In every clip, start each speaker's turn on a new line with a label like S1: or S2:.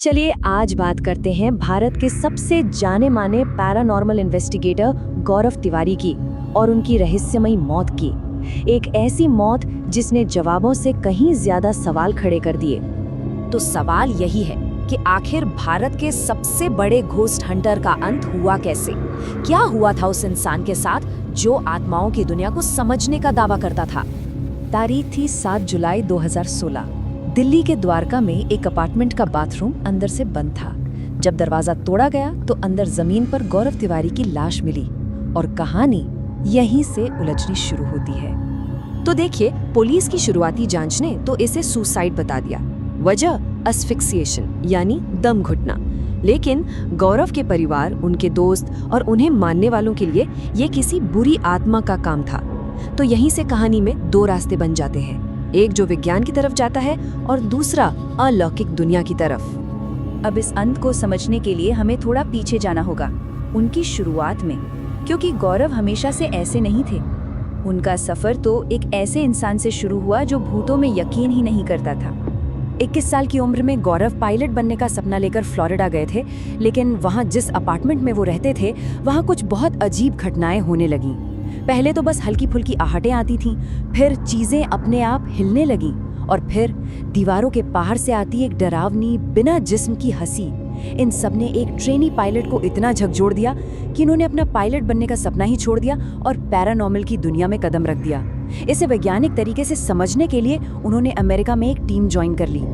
S1: चलिए आज बात करते हैं भारत के सबसे जाने माने पैरानॉर्मल इन्वेस्टिगेटर गौरव तिवारी की और उनकी रहस्यमयी मौत की। एक ऐसी मौत जिसने जवाबों से कहीं ज्यादा सवाल खड़े कर दिए।
S2: तो सवाल यही है कि आखिर भारत के सबसे बड़े घोस्ट हंटर का अंत हुआ कैसे? क्या हुआ था उस इंसान के साथ जो आत्माओं की दुनिया को समझने का दावा करता था?
S1: तारीख थी 7 जुलाई 2016। दिल्ली के द्वारका में एक अपार्टमेंट का बाथरूम अंदर से बंद था। जब दरवाजा तोड़ा गया तो अंदर जमीन पर गौरव तिवारी की लाश मिली और कहानी यहीं से उलझनी शुरू होती है।
S2: तो देखिए, पुलिस की शुरुआती जांच ने तो इसे सुसाइड बता दिया, वजह एस्फिक्सिएशन यानी दम घुटना। लेकिन गौरव के परिवार, उनके दोस्त और उन्हें मानने वालों के लिए ये किसी बुरी आत्मा का काम था। तो यहीं से कहानी में दो रास्ते बन जाते हैं, एक जो विज्ञान की तरफ जाता है और दूसरा अलौकिक दुनिया की तरफ।
S1: अब इस अंत को समझने के लिए हमें थोड़ा पीछे जाना होगा, उनकी शुरुआत में, क्योंकि गौरव हमेशा से ऐसे नहीं थे। उनका सफर तो एक ऐसे इंसान से शुरू हुआ जो भूतों में यकीन ही नहीं करता था।
S2: 21 साल की उम्र में गौरव पायलट बनने का सपना लेकर फ्लोरिडा गए थे, लेकिन वहाँ जिस अपार्टमेंट में वो रहते थे वहाँ कुछ बहुत अजीब घटनाएं होने लगीं। पहले तो बस हल्की फुल्की आहटें आती थीं, फिर चीजें अपने आप हिलने लगीं और फिर दीवारों के बाहर से आती एक डरावनी बिना जिस्म की हंसी। इन सब ने एक ट्रेनी पायलट को इतना झकझोर दिया कि उन्होंने अपना पायलट बनने का सपना ही छोड़ दिया और पैरानॉर्मल की दुनिया में कदम रख दिया। इसे वैज्ञानिक तरीके से समझने के लिए उन्होंने अमेरिका में एक टीम ज्वाइन कर ली।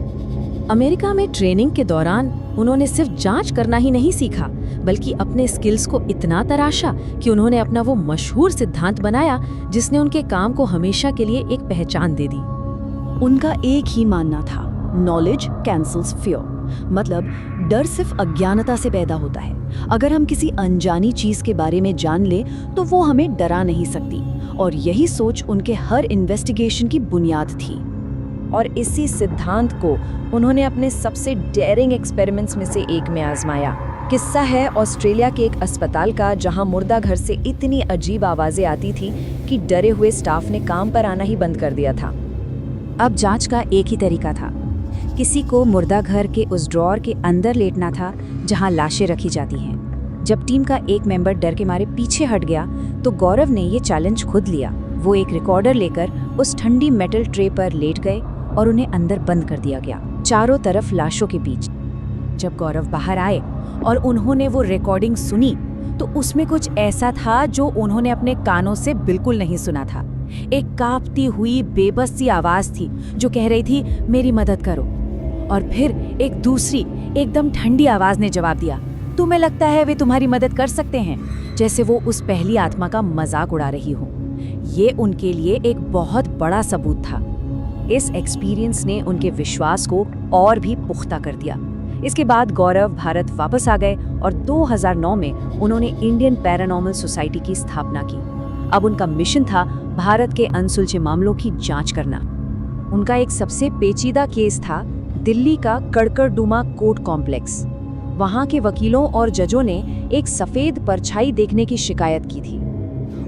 S1: अमेरिका में ट्रेनिंग के दौरान उन्होंने सिर्फ जांच करना ही नहीं सीखा, बल्कि अपने स्किल्स को इतना तराशा कि उन्होंने अपना वो मशहूर सिद्धांत बनाया जिसने उनके काम को हमेशा के लिए एक पहचान दे दी। उनका एक ही मानना था, नॉलेज कैंसल्स फियर, मतलब डर सिर्फ अज्ञानता से पैदा होता है। अगर हम किसी अनजानी चीज के बारे में जान लें तो वो हमें डरा नहीं सकती, और यही सोच उनके हर इन्वेस्टिगेशन की बुनियाद थी। और इसी सिद्धांत को उन्होंने अपने सबसे डेयरिंग एक्सपेरिमेंट्स में से एक में आजमाया। किस्सा है ऑस्ट्रेलिया के एक अस्पताल का, जहां मुर्दा घर से इतनी अजीब आवाजें आती थी कि डरे हुए स्टाफ ने काम पर आना ही बंद कर दिया था। अब जांच का एक ही तरीका था, किसी को मुर्दा घर के उस ड्रॉअर के अंदर लेटना था जहां लाशें रखी जाती हैं। जब टीम का एक मेंबर डर के मारे पीछे हट गया तो गौरव ने ये चैलेंज खुद लिया। वो एक रिकॉर्डर लेकर उस ठंडी मेटल ट्रे पर लेट गए और उन्हें अंदर बंद कर दिया गया, चारों तरफ लाशों के बीच। जब गौरव बाहर आए और उन्होंने वो रिकॉर्डिंग सुनी तो उसमें कुछ ऐसा था जो उन्होंने अपने कानों से बिल्कुल नहीं सुना था। एक कांपती हुई बेबस सी आवाज थी जो कह रही थी, मेरी मदद करो। और फिर एक दूसरी एकदम ठंडी आवाज ने जवाब दिया, तुम्हें लगता है वे तुम्हारी मदद कर सकते हैं, जैसे वो उस पहली आत्मा का मजाक उड़ा रही हो। ये उनके लिए एक बहुत बड़ा सबूत था। इस एक्सपीरियंस ने उनके विश्वास को और भी पुख्ता कर दिया। इसके बाद गौरव भारत वापस आ गए और 2009 में उन्होंने इंडियन पैरानॉर्मल सोसाइटी की स्थापना की। अब उनका मिशन था भारत के अनसुलझे मामलों की जांच करना। उनका एक सबसे पेचीदा केस था दिल्ली का कड़कड़डुमा कोर्ट कॉम्प्लेक्स। वहां के वकीलों और जजों ने एक सफेद परछाई देखने की शिकायत की थी।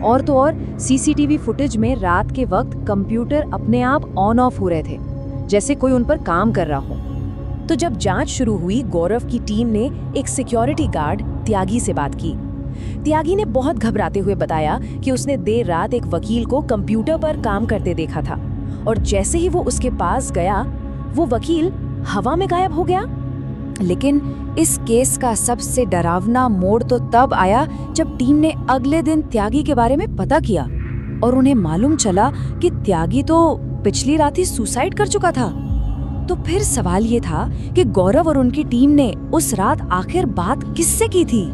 S1: और तो और सीसीटीवी फुटेज में रात के वक्त कंप्यूटर अपने आप ऑन ऑफ हो रहे थे, जैसे कोई उन पर काम कर रहा हो। तो जब जांच शुरू हुई, गौरव की टीम ने एक सिक्योरिटी गार्ड त्यागी से बात की। त्यागी ने बहुत घबराते हुए बताया कि उसने देर रात एक वकील को कंप्यूटर पर काम करते देखा था, और जैसे ही वो उसके पास गया वो वकील हवा में गायब हो गया। लेकिन इस केस का सबसे डरावना मोड़ तो तब आया जब टीम ने अगले दिन त्यागी के बारे में पता किया और उन्हें मालूम चला कि त्यागी तो पिछली रात ही सुसाइड कर चुका था। तो फिर सवाल ये था कि गौरव और उनकी टीम ने उस रात आखिर बात किससे की थी?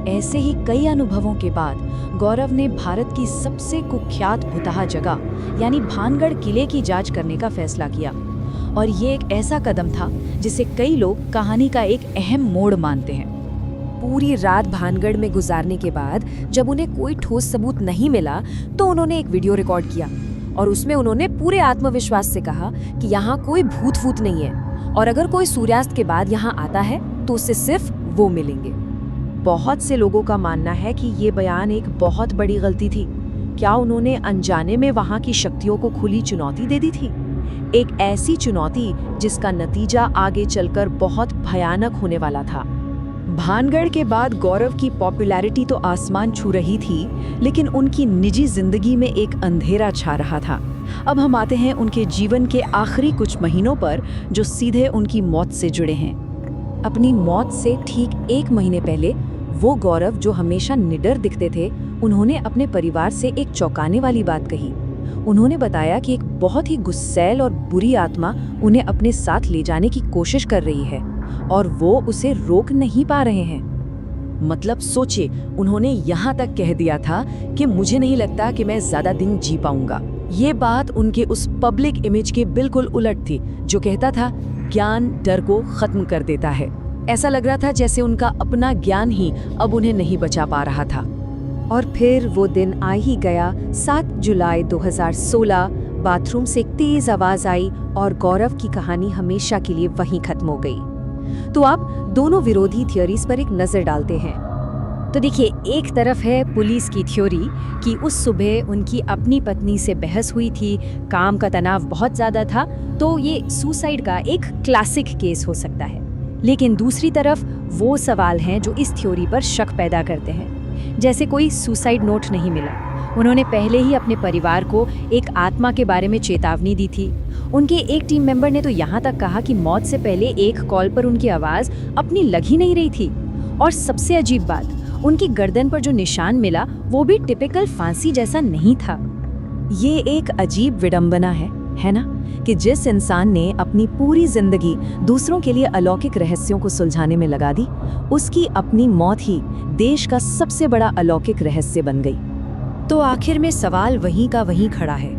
S1: ऐसे ही कई अनुभवों के बाद गौरव ने भारत की सबसे कुख्यात भुतहा जगह यानी भानगढ़ किले की जांच करने का फैसला किया। और ये एक ऐसा कदम था जिसे कई लोग कहानी का एक अहम मोड़ मानते हैं। पूरी रात भानगढ़ में गुजारने के बाद जब उन्हें कोई ठोस सबूत नहीं मिला तो उन्होंने एक वीडियो रिकॉर्ड किया और उसमें उन्होंने पूरे आत्मविश्वास से कहा कि यहाँ कोई भूत फूत नहीं है, और अगर कोई सूर्यास्त के बाद यहाँ आता है तो उससे सिर्फ वो मिलेंगे। बहुत से लोगों का मानना है कि ये बयान एक बहुत बड़ी गलती थी। क्या उन्होंने अनजाने में वहाँ की शक्तियों को खुली चुनौती दे दी थी?
S2: एक ऐसी चुनौती जिसका नतीजा आगे चलकर बहुत भयानक होने वाला था। भानगढ़ के बाद गौरव की पॉपुलैरिटी तो आसमान छू रही थी, लेकिन उनकी निजी जिंदगी में एक अंधेरा छा रहा था। अब हम आते हैं उनके जीवन के आखिरी कुछ महीनों पर, जो सीधे उनकी मौत से जुड़े हैं। अपनी मौत से ठीक 1 महीने पहले वो गौरव जो हमेशा निडर दिखते थे, उन्होंने अपने परिवार से एक चौंकाने वाली बात कही। उन्होंने बताया कि एक बहुत ही गुस्सैल और बुरी आत्मा उन्हें अपने साथ ले जाने की कोशिश कर रही है और वो उसे रोक नहीं पा रहे हैं। मतलब सोचिए, उन्होंने यहाँ तक कह दिया था कि मुझे नहीं लगता कि मैं ज्यादा दिन जी पाऊंगा। ये बात उनके उस पब्लिक इमेज के बिल्कुल उलट थी, जो कहता था ज्ञान डर को खत्म कर देता है। ऐसा लग रहा था जैसे उनका अपना ज्ञान ही अब उन्हें नहीं बचा पा रहा था। और फिर वो दिन आ ही गया। 7 जुलाई 2016 बाथरूम से एक तेज आवाज आई और गौरव की कहानी हमेशा के लिए वहीं खत्म हो गई। तो आप दोनों विरोधी थियोरीज पर एक नजर डालते हैं।
S3: तो देखिए, एक तरफ है पुलिस की थ्योरी कि उस सुबह उनकी अपनी पत्नी से बहस हुई थी, काम का तनाव बहुत ज़्यादा था, तो ये सुसाइड का एक क्लासिक केस हो सकता है। लेकिन दूसरी तरफ वो सवाल हैं जो इस थ्योरी पर शक पैदा करते हैं। जैसे कोई सुसाइड नोट नहीं मिला, उन्होंने पहले ही अपने परिवार को एक आत्मा के बारे में चेतावनी दी थी। उनके एक टीम मेंबर ने तो यहाँ तक कहा कि मौत से पहले एक कॉल पर उनकी आवाज़ अपनी लग ही नहीं रही थी। और सबसे अजीब बात, उनकी गर्दन पर जो निशान मिला वो भी टिपिकल फांसी जैसा नहीं था।
S2: ये एक अजीब विडंबना है ना, कि जिस इंसान ने अपनी पूरी जिंदगी दूसरों के लिए अलौकिक रहस्यों को सुलझाने में लगा दी, उसकी अपनी मौत ही देश का सबसे बड़ा अलौकिक रहस्य बन गई। तो आखिर में सवाल वहीं का वहीं खड़ा है,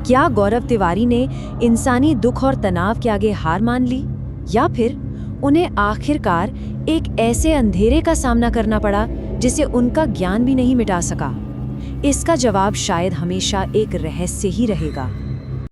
S2: क्या गौरव तिवारी ने इंसानी दुख और तनाव के आगे हार मान ली, या फिर उन्हें आखिरकार एक ऐसे अंधेरे का सामना करना पड़ा जिसे उनका ज्ञान भी नहीं मिटा सका? इसका जवाब शायद हमेशा एक रहस्य ही रहेगा।